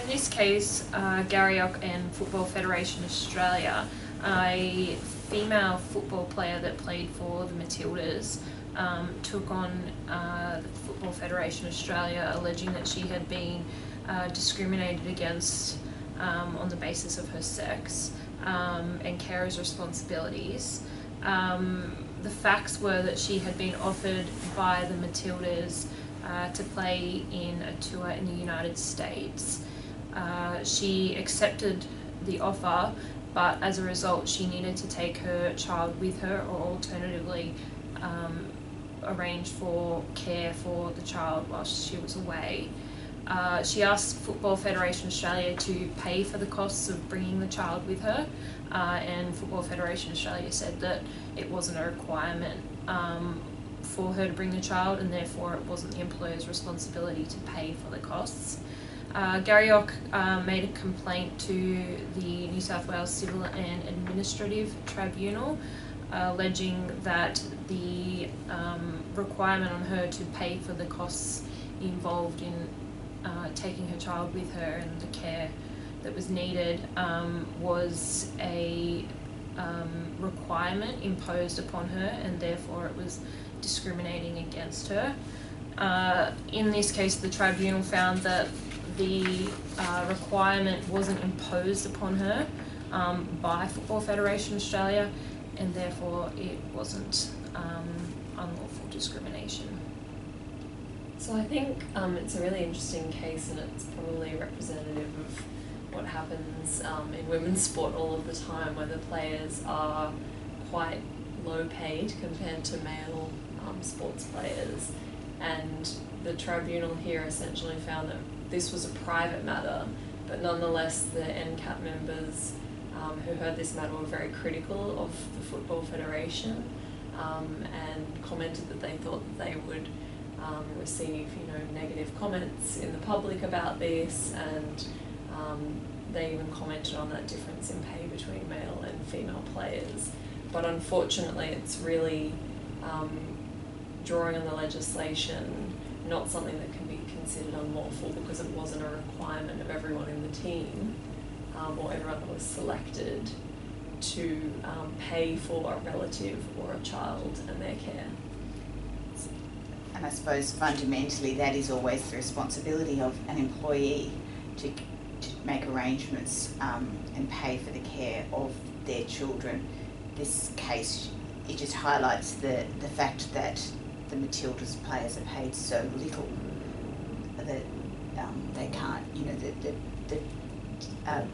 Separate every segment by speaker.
Speaker 1: in this case, Garriock and Football Federation Australia, a female football player that played for the Matildas took on the Football Federation Australia, alleging that she had been discriminated against on the basis of her sex and carers' responsibilities. The facts were that she had been offered by the Matildas to play in a tour in the United States. She accepted the offer, but as a result she needed to take her child with her, or alternatively arrange for care for the child while she was away. She asked Football Federation Australia to pay for the costs of bringing the child with her, and Football Federation Australia said that it wasn't a requirement for her to bring the child, and therefore it wasn't the employer's responsibility to pay for the costs. Garriock made a complaint to the New South Wales Civil and Administrative Tribunal, alleging that the requirement on her to pay for the costs involved in taking her child with her and the care that was needed was a requirement imposed upon her, and therefore it was discriminating against her. In this case, the tribunal found that the requirement wasn't imposed upon her by Football Federation Australia, and therefore it wasn't unlawful discrimination.
Speaker 2: So I think it's a really interesting case, and it's probably representative of what happens in women's sport all of the time, where the players are quite low paid compared to male sports players. And the tribunal here essentially found that this was a private matter, but nonetheless the NCAP members who heard this matter were very critical of the Football Federation and commented that they thought that they would receive negative comments in the public about this, and they even commented on that difference in pay between male and female players. But unfortunately it's really drawing on the legislation, not something that can be considered unlawful, because it wasn't a requirement of everyone in the team or everyone that was selected to pay for a relative or a child and their care.
Speaker 3: And I suppose fundamentally that is always the responsibility of an employee to make arrangements and pay for the care of their children. This case, it just highlights the fact that the Matildas players are paid so little that they can't,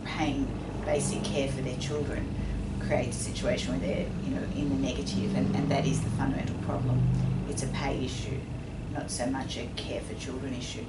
Speaker 3: paying basic care for their children creates a situation where they're, in the negative, and that is the fundamental problem. It's a pay issue, not so much a care for children issue.